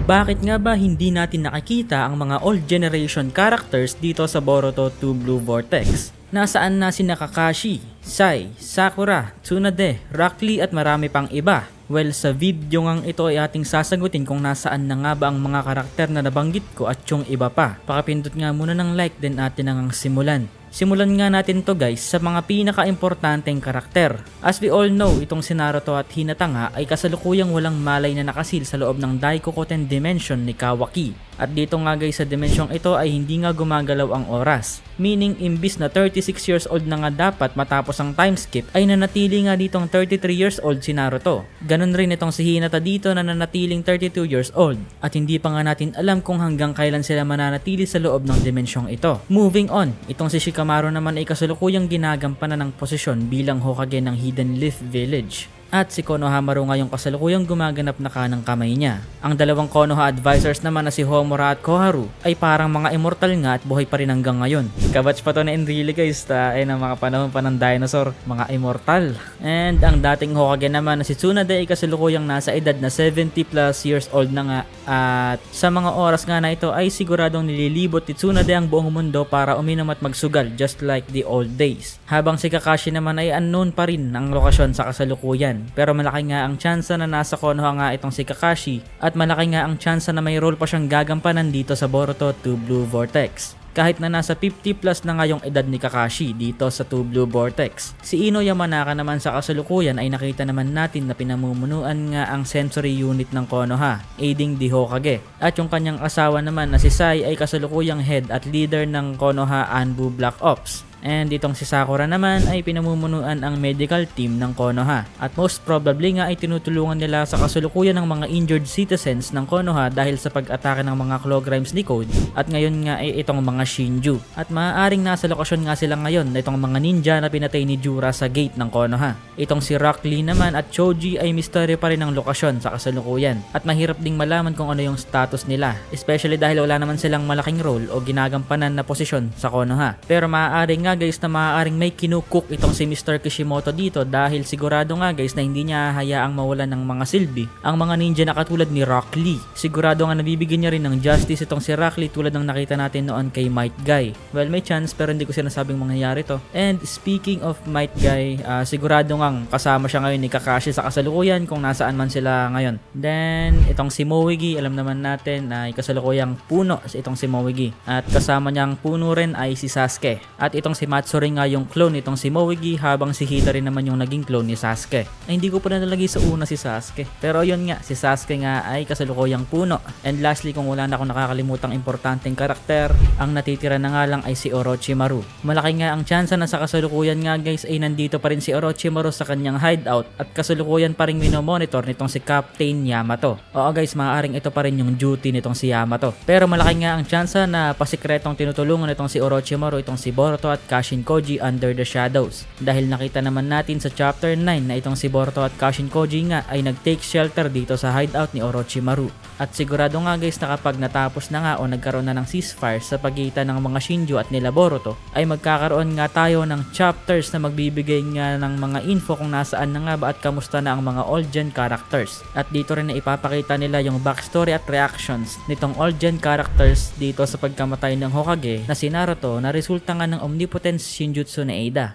Bakit nga ba hindi natin nakikita ang mga old generation characters dito sa Boruto 2 Blue Vortex? Nasaan na sina Kakashi, Sai, Sakura, Tsunade, Rock Lee at marami pang iba? Well, sa video ngang ito ay ating sasagutin kung nasaan na nga ba ang mga karakter na nabanggit ko at yung iba pa. Pakipindot nga muna ng like din atin nang simulan. Simulan nga natin to guys sa mga pinaka-importanteng karakter. As we all know, itong si Naruto at Hinata nga ay kasalukuyang walang malay na nakasil sa loob ng Daikokoten Dimension ni Kawaki. At dito nga guys sa dimensyong ito ay hindi nga gumagalaw ang oras. Meaning imbis na 36 years old na nga dapat matapos ang time skip ay nanatili nga ditong 33 years old si Naruto. Ganon rin itong si Hinata dito na nanatiling 32 years old. At hindi pa nga natin alam kung hanggang kailan sila mananatili sa loob ng dimensyong ito. Moving on, itong si Shikamaru naman ay kasalukuyang ginagampanan ng posisyon bilang Hokage ng Hidden Leaf Village. At si Konohamaru ngayong kasalukuyang gumaganap na kanang kamay niya. Ang dalawang Konoha advisors naman na si Homura at Koharu ay parang mga immortal nga at buhay pa rin hanggang ngayon. Kabatch pa to na Enrile guys, ay ng mga panahon pa ng dinosaur, mga immortal. And ang dating Hokage naman na si Tsunade ay kasalukuyang nasa edad na 70 plus years old na nga. At sa mga oras nga na ito ay siguradong nililibot ni Tsunade ang buong mundo para uminom at magsugal just like the old days. Habang si Kakashi naman ay unknown pa rin ang lokasyon sa kasalukuyan. Pero malaki nga ang tsansa na nasa Konoha nga itong si Kakashi at malaki nga ang tsansa na may role pa siyang gagampanan dito sa Boruto 2 Blue Vortex. Kahit na nasa 50 plus na nga yung edad ni Kakashi dito sa 2 Blue Vortex. Si Ino Yamanaka naman sa kasalukuyan ay nakita naman natin na pinamumunuan nga ang sensory unit ng Konoha, aiding the Hokage. At yung kanyang asawa naman na si Sai ay kasalukuyang head at leader ng Konoha Anbu Black Ops. And itong si Sakura naman ay pinamumunuan ang medical team ng Konoha. At most probably nga ay tinutulungan nila sa kasulukuyan ng mga injured citizens ng Konoha dahil sa pag-atake ng mga claw grimes ni Code. At ngayon nga ay itong mga Shinju. At maaaring nasa lokasyon nga sila ngayon na itong mga ninja na pinatay ni Jura sa gate ng Konoha. Itong si Rock Lee naman at Choji ay misteryo pa rin ang lokasyon sa kasalukuyan. At mahirap ding malaman kung ano yung status nila. Especially dahil wala naman silang malaking role o ginagampanan na posisyon sa Konoha. Pero maaaring nga guys na maaaring may kinukuk itong si Mr. Kishimoto dito dahil sigurado nga guys na hindi niya hayaang mawalan ng mga silbi ang mga ninja na katulad ni Rock Lee. Sigurado nga nabibigyan niya rin ng justice itong si Rock Lee tulad ng nakita natin noon kay Might Guy. Well, may chance pero hindi ko sinasabing mangyayari to. And speaking of Might Guy, sigurado nga kasama siya ngayon ni Kakashi sa kasalukuyan kung nasaan man sila ngayon. Then itong si Moegi, alam naman natin na kasalukuyang puno itong si Moegi. At kasama niyang puno rin ay si Sasuke. At itong si Matsuri nga yung clone nitong si Moegi habang si Hita rin naman yung naging clone ni Sasuke. Ay, hindi ko pa nalagay sa una si Sasuke. Pero yun nga, si Sasuke nga ay kasalukuyang puno. And lastly, kung wala na akong nakakalimutang importanteng karakter, ang natitira na nga lang ay si Orochimaru. Malaki nga ang tsansa na sa kasalukuyan nga guys ay nandito pa rin si Orochimaru sa kanyang hideout at kasalukuyan pa rin minomonitor nitong si Captain Yamato. Oo guys, maaaring ito pa rin yung duty nitong si Yamato. Pero malaki nga ang tsansa na pasikretong tinutulungan nitong si Orochimaru itong si Boruto at Kashin Koji under the shadows. Dahil nakita naman natin sa chapter 9 na itong si Boruto at Kashin Koji nga ay nag-take shelter dito sa hideout ni Orochimaru. At sigurado nga guys na kapag natapos na nga o nagkaroon na ng ceasefire sa pagitan ng mga Shinju at nila Boruto ay magkakaroon nga tayo ng chapters na magbibigay nga ng mga info kung nasaan na nga ba at kamusta na ang mga old gen characters. At dito rin na ipapakita nila yung backstory at reactions nitong old gen characters dito sa pagkamatay ng Hokage na si Naruto na resulta nga ng omnipotence Shinjutsu ni Eida.